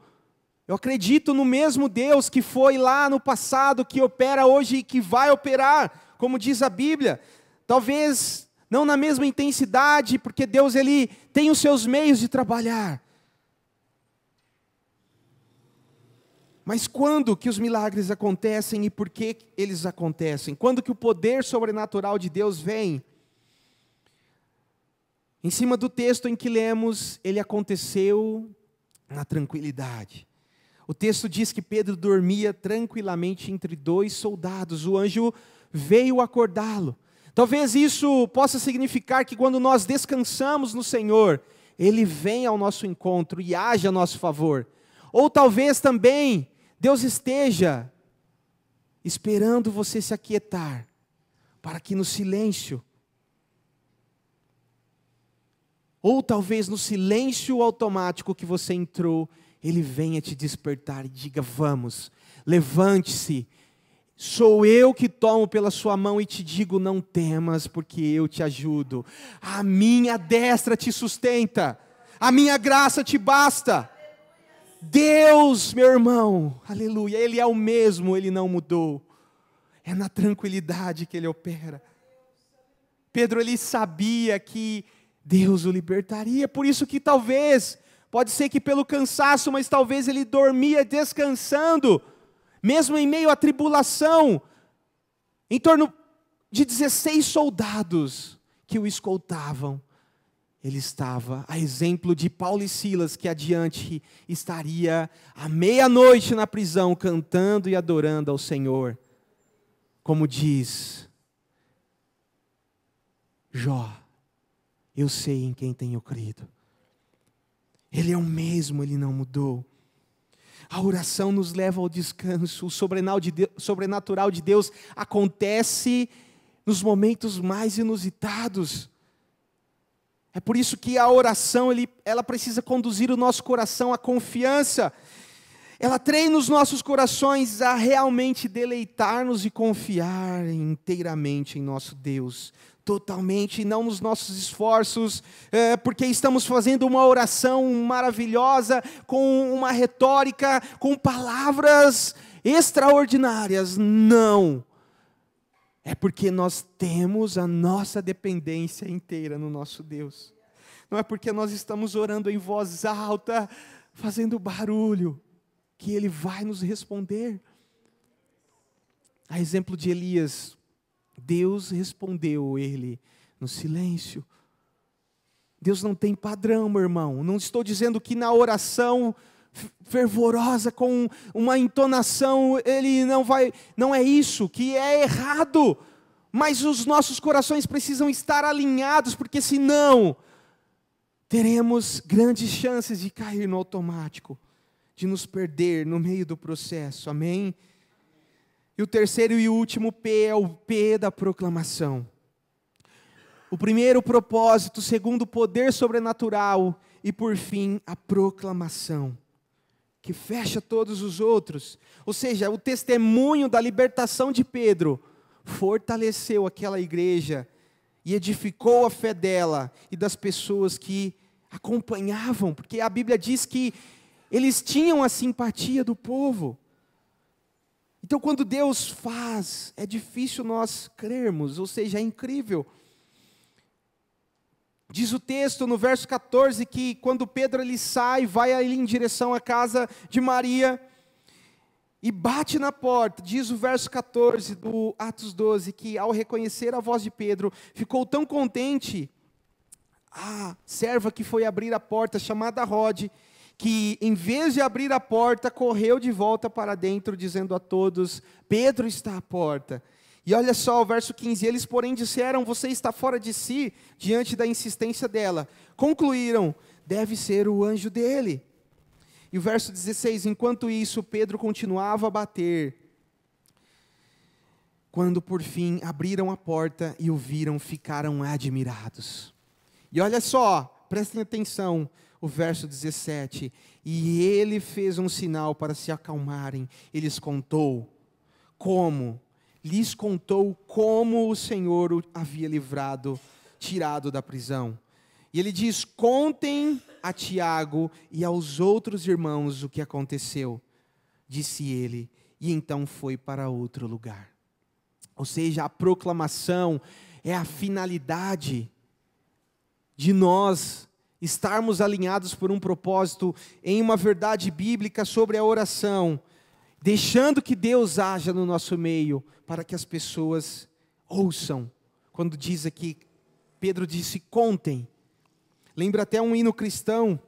no mesmo Deus que foi lá no passado, que opera hoje e que vai operar, como diz a Bíblia. Talvez não na mesma intensidade, porque Deus ele tem os seus meios de trabalhar. Mas quando que os milagres acontecem e por que eles acontecem? Quando que o poder sobrenatural de Deus vem? Em cima do texto em que lemos, ele aconteceu na tranquilidade. O texto diz que Pedro dormia tranquilamente entre dois soldados. O anjo veio acordá-lo. Talvez isso possa significar que quando nós descansamos no Senhor, Ele vem ao nosso encontro e age a nosso favor. Ou talvez também Deus esteja esperando você se aquietar, para que no silêncio, ou talvez no silêncio automático que você entrou, Ele venha te despertar e diga, vamos, levante-se, sou eu que tomo pela sua mão e te digo, não temas, porque eu te ajudo, a minha destra te sustenta, a minha graça te basta. Deus, meu irmão, aleluia, Ele é o mesmo, Ele não mudou, é na tranquilidade que Ele opera. Pedro, ele sabia que Deus o libertaria, por isso que talvez, pode ser que pelo cansaço, mas talvez ele dormia descansando, mesmo em meio à tribulação, em torno de 16 soldados que o escoltavam. Ele estava, a exemplo de Paulo e Silas, que adiante estaria à meia-noite na prisão, cantando e adorando ao Senhor, como diz Jó. eu sei em quem tenho crido. Ele é o mesmo, Ele não mudou. A oração nos leva ao descanso. O sobrenatural de Deus acontece nos momentos mais inusitados. É por isso que a oração, ela precisa conduzir o nosso coração à confiança. Ela treina os nossos corações a realmente deleitar-nos e confiar inteiramente em nosso Deus. Totalmente, e não nos nossos esforços, porque estamos fazendo uma oração maravilhosa, com uma retórica, com palavras extraordinárias. Não. É porque nós temos a nossa dependência inteira no nosso Deus. Não é porque nós estamos orando em voz alta, fazendo barulho, que Ele vai nos responder. A exemplo de Elias, Deus respondeu ele no silêncio. Deus não tem padrão, meu irmão. Não estou dizendo que na oração fervorosa, com uma entonação, ele não é isso, que é errado. Mas os nossos corações precisam estar alinhados, porque senão teremos grandes chances de cair no automático, de nos perder no meio do processo. Amém? E o terceiro e último P é o P da proclamação. O primeiro, o propósito. O segundo, o poder sobrenatural. E por fim, a proclamação, que fecha todos os outros. Ou seja, o testemunho da libertação de Pedro fortaleceu aquela igreja e edificou a fé dela e das pessoas que acompanhavam. Porque a Bíblia diz que eles tinham a simpatia do povo. Então, quando Deus faz, é difícil nós crermos, ou seja, é incrível. Diz o texto no verso 14 que quando Pedro ele sai, vai ali em direção à casa de Maria e bate na porta. Diz o verso 14 do Atos 12 que ao reconhecer a voz de Pedro, ficou tão contente a serva que foi abrir a porta, chamada Rode, que em vez de abrir a porta, correu de volta para dentro, dizendo a todos: Pedro está à porta. E olha só o verso 15, eles porém disseram: você está fora de si, diante da insistência dela. Concluíram: deve ser o anjo dele. E o verso 16, enquanto isso, Pedro continuava a bater. Quando por fim abriram a porta e o viram, ficaram admirados. E olha só, prestem atenção, o verso 17, e ele fez um sinal para se acalmarem. Lhes contou como o Senhor o havia tirado da prisão. E ele diz: contem a Tiago e aos outros irmãos o que aconteceu. Disse ele, e então foi para outro lugar. Ou seja, a proclamação é a finalidade de nós estarmos alinhados por um propósito em uma verdade bíblica sobre a oração, deixando que Deus haja no nosso meio, para que as pessoas ouçam. Quando diz aqui, Pedro disse: contem. Lembra até um hino cristão,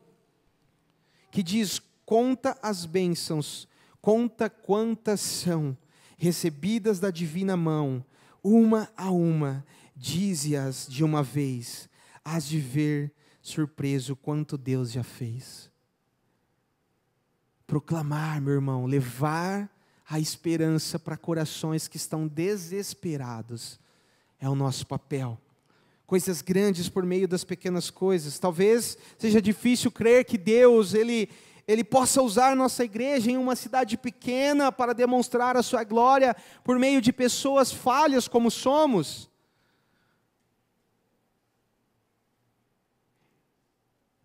que diz: conta as bênçãos, conta quantas são, recebidas da divina mão, uma a uma, dize-as de uma vez, hás de ver surpreso quanto Deus já fez. Proclamar, meu irmão, levar a esperança para corações que estão desesperados, é o nosso papel. Coisas grandes por meio das pequenas coisas. Talvez seja difícil crer que Deus, Ele possa usar nossa igreja em uma cidade pequena para demonstrar a sua glória por meio de pessoas falhas como somos.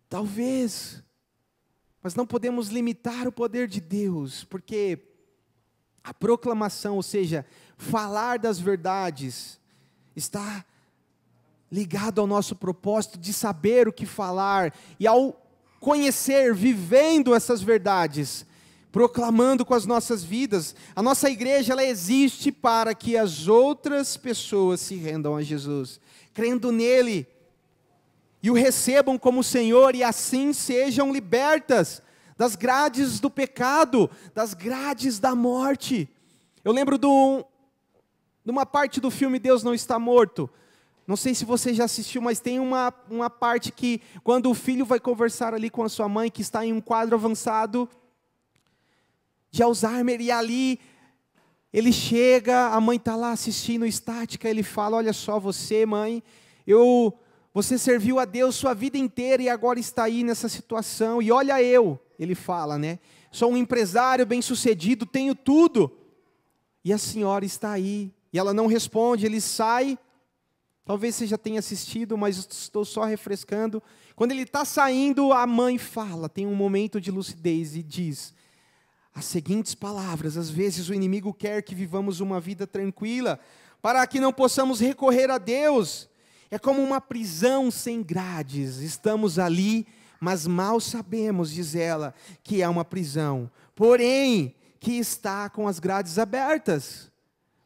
Talvez, mas não podemos limitar o poder de Deus, porque a proclamação, ou seja, falar das verdades, está ligado ao nosso propósito de saber o que falar, e ao conhecer, vivendo essas verdades, proclamando com as nossas vidas, a nossa igreja ela existe para que as outras pessoas se rendam a Jesus, crendo nele, e o recebam como Senhor, e assim sejam libertas das grades do pecado, das grades da morte. Eu lembro de uma parte do filme Deus Não Está Morto. Não sei se você já assistiu, mas tem uma parte que, quando o filho vai conversar ali com a sua mãe, que está em um quadro avançado de Alzheimer, e ali ele chega, a mãe está lá assistindo estática, ele fala: olha só, você, mãe, você serviu a Deus sua vida inteira e agora está aí nessa situação, e olha ele fala, né? Sou um empresário bem-sucedido, tenho tudo, e a senhora está aí, e ela não responde, ele sai. Talvez você já tenha assistido, mas estou só refrescando. Quando ele está saindo, a mãe fala, tem um momento de lucidez e diz as seguintes palavras: às vezes o inimigo quer que vivamos uma vida tranquila, para que não possamos recorrer a Deus. É como uma prisão sem grades, estamos ali, mas mal sabemos, diz ela, que é uma prisão, porém, que está com as grades abertas.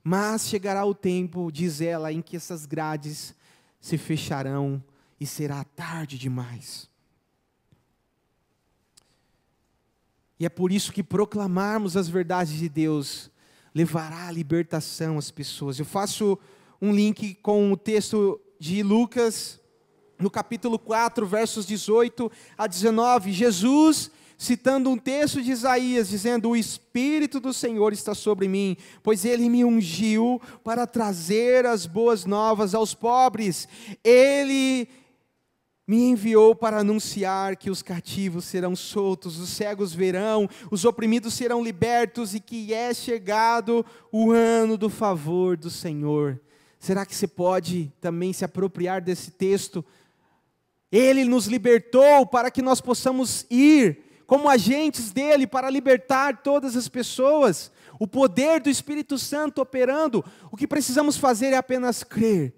Mas chegará o tempo, diz ela, em que essas grades se fecharão e será tarde demais. E é por isso que proclamarmos as verdades de Deus levará à libertação às pessoas. Eu faço um link com o texto de Lucas, no capítulo 4, versos 18 a 19. Jesus, citando um texto de Isaías, dizendo: o Espírito do Senhor está sobre mim, pois Ele me ungiu para trazer as boas novas aos pobres. Ele me enviou para anunciar que os cativos serão soltos, os cegos verão, os oprimidos serão libertos, e que é chegado o ano do favor do Senhor. Será que você pode também se apropriar desse texto? Ele nos libertou para que nós possamos ir como agentes dele para libertar todas as pessoas. O poder do Espírito Santo operando. O que precisamos fazer é apenas crer,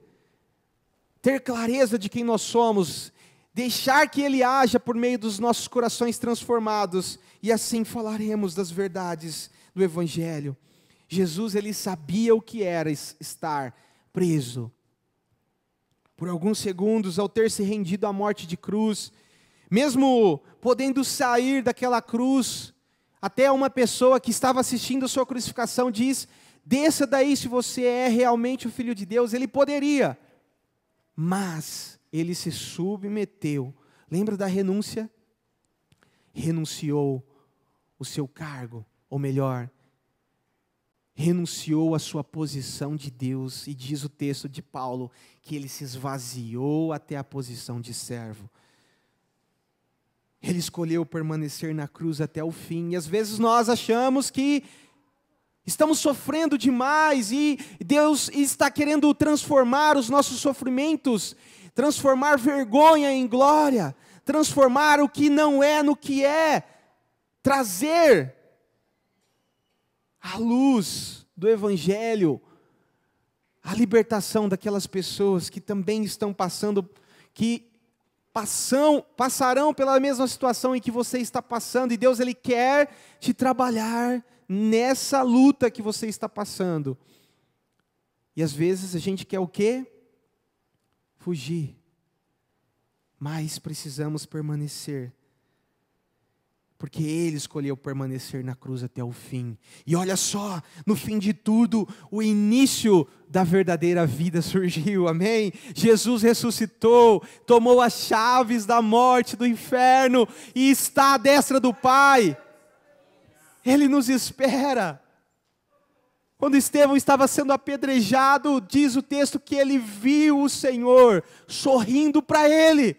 ter clareza de quem nós somos, deixar que Ele haja por meio dos nossos corações transformados, e assim falaremos das verdades do Evangelho. Jesus, Ele sabia o que era estar preso. Por alguns segundos, ao ter se rendido à morte de cruz, mesmo podendo sair daquela cruz, até uma pessoa que estava assistindo a sua crucificação diz: desça daí se você é realmente o Filho de Deus. Ele poderia, mas ele se submeteu. Lembra da renúncia? Renunciou o seu cargo, ou melhor, renunciou à sua posição de Deus, e diz o texto de Paulo, que ele se esvaziou até a posição de servo. Ele escolheu permanecer na cruz até o fim, e às vezes nós achamos que estamos sofrendo demais, e Deus está querendo transformar os nossos sofrimentos, transformar vergonha em glória, transformar o que não é no que é, trazer a luz do Evangelho, a libertação daquelas pessoas que também estão passando, que passarão pela mesma situação em que você está passando, e Deus, Ele quer te trabalhar nessa luta que você está passando. E às vezes a gente quer o quê? Fugir. Mas precisamos permanecer, porque Ele escolheu permanecer na cruz até o fim. E olha só, no fim de tudo, o início da verdadeira vida surgiu, amém? Jesus ressuscitou, tomou as chaves da morte, do inferno, e está à destra do Pai. Ele nos espera. Quando Estevão estava sendo apedrejado, diz o texto que ele viu o Senhor sorrindo para ele.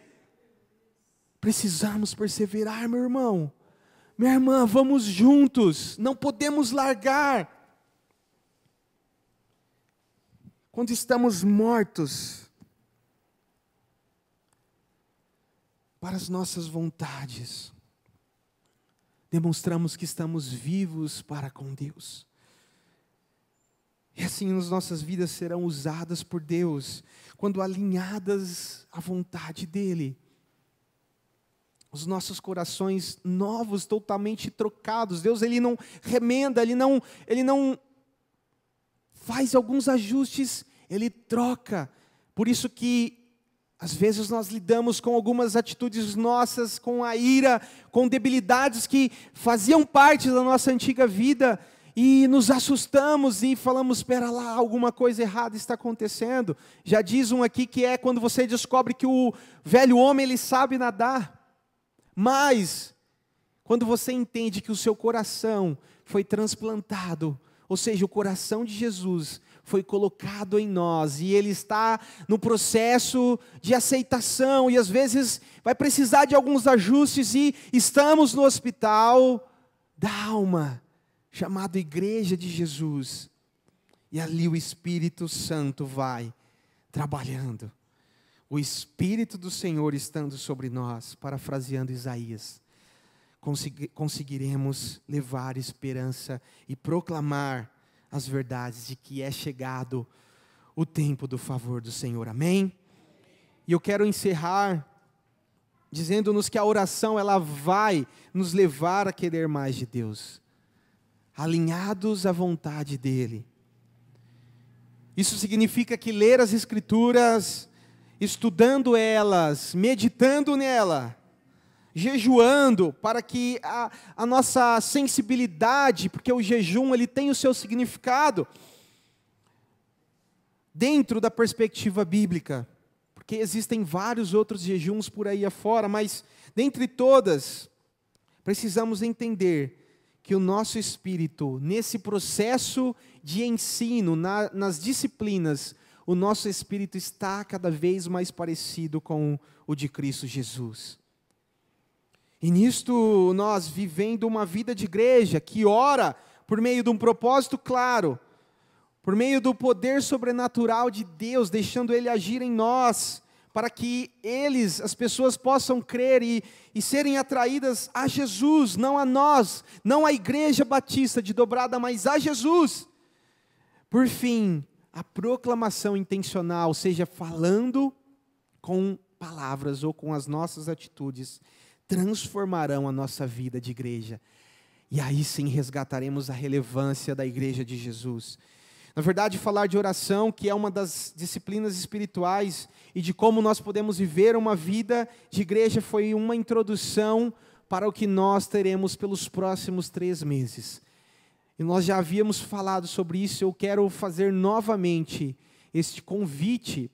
Precisamos perseverar, meu irmão. Minha irmã, vamos juntos, não podemos largar. Quando estamos mortos para as nossas vontades, demonstramos que estamos vivos para com Deus. E assim as nossas vidas serão usadas por Deus, quando alinhadas à vontade dEle. Os nossos corações novos, totalmente trocados. Deus, Ele não remenda, Ele não faz alguns ajustes, Ele troca. Por isso que, às vezes, nós lidamos com algumas atitudes nossas, com a ira, com debilidades que faziam parte da nossa antiga vida, e nos assustamos e falamos, espera lá, alguma coisa errada está acontecendo. Já diz um aqui que é quando você descobre que o velho homem ele sabe nadar. Mas, quando você entende que o seu coração foi transplantado, ou seja, o coração de Jesus foi colocado em nós, e ele está no processo de aceitação, e às vezes vai precisar de alguns ajustes, e estamos no hospital da alma, chamado Igreja de Jesus, e ali o Espírito Santo vai trabalhando, o Espírito do Senhor estando sobre nós, parafraseando Isaías, conseguiremos levar esperança e proclamar as verdades de que é chegado o tempo do favor do Senhor, amém? E eu quero encerrar dizendo-nos que a oração ela vai nos levar a querer mais de Deus, alinhados à vontade dEle. Isso significa que ler as Escrituras, estudando elas, meditando nela, jejuando, para que a nossa sensibilidade, porque o jejum ele tem o seu significado, dentro da perspectiva bíblica, porque existem vários outros jejuns por aí afora, mas dentre todas, precisamos entender que o nosso espírito, nesse processo de ensino, nas disciplinas, o nosso espírito está cada vez mais parecido com o de Cristo Jesus. E nisto nós vivendo uma vida de igreja, que ora por meio de um propósito claro, por meio do poder sobrenatural de Deus, deixando Ele agir em nós, para que as pessoas possam crer e serem atraídas a Jesus, não a nós, não a Igreja Batista de Dobrada, mas a Jesus. Por fim, a proclamação intencional, seja falando com palavras ou com as nossas atitudes, transformarão a nossa vida de igreja. E aí sim resgataremos a relevância da Igreja de Jesus. Na verdade, falar de oração, que é uma das disciplinas espirituais, e de como nós podemos viver uma vida de igreja, foi uma introdução para o que nós teremos pelos próximos 3 meses. E nós já havíamos falado sobre isso, eu quero fazer novamente este convite,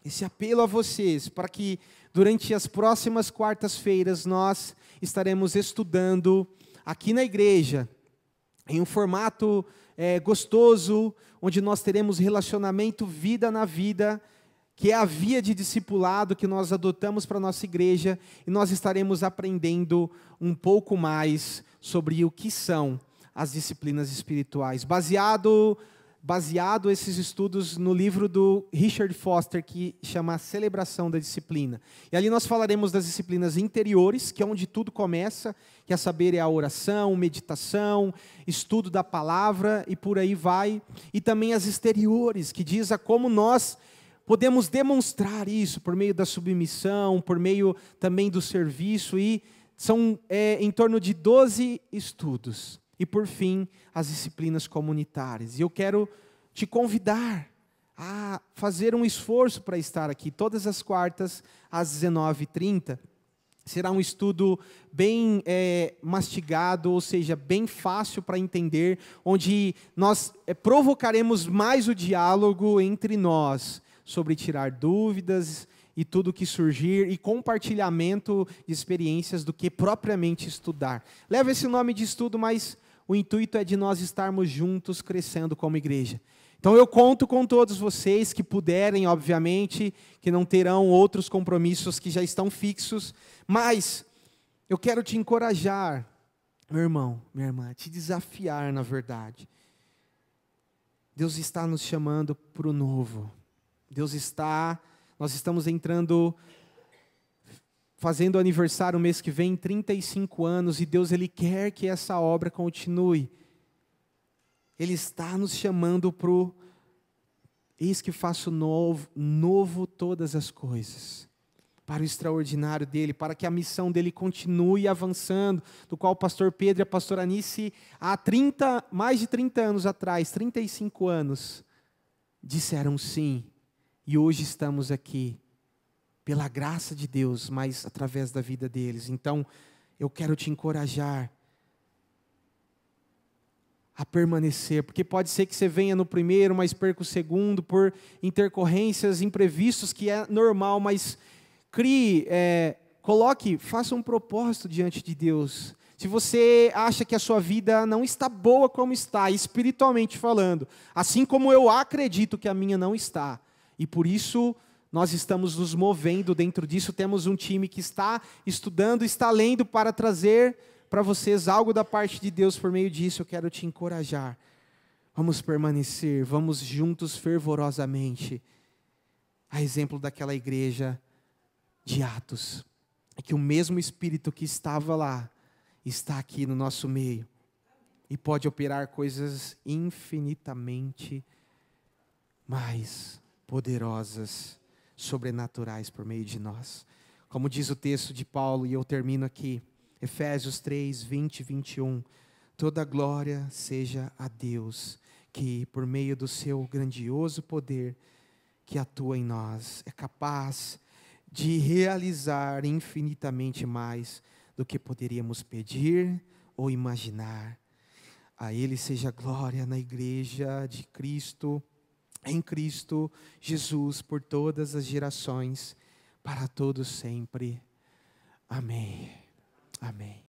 esse apelo a vocês, para que durante as próximas quartas-feiras nós estaremos estudando aqui na igreja, em um formato gostoso, onde nós teremos relacionamento vida na vida, que é a via de discipulado que nós adotamos para a nossa igreja, e nós estaremos aprendendo um pouco mais sobre o que são as disciplinas espirituais, baseado esses estudos no livro do Richard Foster, que chama A Celebração da Disciplina. E ali nós falaremos das disciplinas interiores, que é onde tudo começa, que é saber a oração, meditação, estudo da palavra e por aí vai. E também as exteriores, que diz a como nós podemos demonstrar isso por meio da submissão, por meio também do serviço, e são em torno de 12 estudos. E por fim, as disciplinas comunitárias. E eu quero te convidar a fazer um esforço para estar aqui todas as quartas às 19h30. Será um estudo bem mastigado, ou seja, bem fácil para entender, onde nós provocaremos mais o diálogo entre nós, sobre tirar dúvidas e tudo que surgir, e compartilhamento de experiências do que propriamente estudar. Leva esse nome de estudo, mas o intuito é de nós estarmos juntos crescendo como igreja. Então eu conto com todos vocês que puderem, obviamente, que não terão outros compromissos que já estão fixos, mas eu quero te encorajar, meu irmão, minha irmã, te desafiar na verdade. Deus está nos chamando para o novo. Nós estamos entrando, fazendo aniversário o mês que vem, 35 anos, e Deus Ele quer que essa obra continue. Ele está nos chamando para o eis que faço novo todas as coisas, para o extraordinário dEle, para que a missão dEle continue avançando, do qual o pastor Pedro e a pastora Anice, há mais de 30 anos atrás, 35 anos, disseram sim, e hoje estamos aqui, pela graça de Deus, mas através da vida deles. Então, eu quero te encorajar a permanecer, porque pode ser que você venha no primeiro, mas perca o segundo, por intercorrências, imprevistos, que é normal, mas faça um propósito diante de Deus. Se você acha que a sua vida não está boa como está, espiritualmente falando, assim como eu acredito que a minha não está, e por isso nós estamos nos movendo dentro disso, temos um time que está estudando, está lendo para trazer para vocês algo da parte de Deus por meio disso. Eu quero te encorajar. Vamos permanecer, vamos juntos fervorosamente, a exemplo daquela igreja de Atos, que o mesmo Espírito que estava lá, está aqui no nosso meio, e pode operar coisas infinitamente mais poderosas, sobrenaturais por meio de nós. Como diz o texto de Paulo, e eu termino aqui, Efésios 3, 20 e 21, toda glória seja a Deus, que por meio do seu grandioso poder, que atua em nós, é capaz de realizar infinitamente mais do que poderíamos pedir ou imaginar. A Ele seja glória na igreja de Cristo, em Cristo Jesus, por todas as gerações, para todos sempre. Amém. Amém.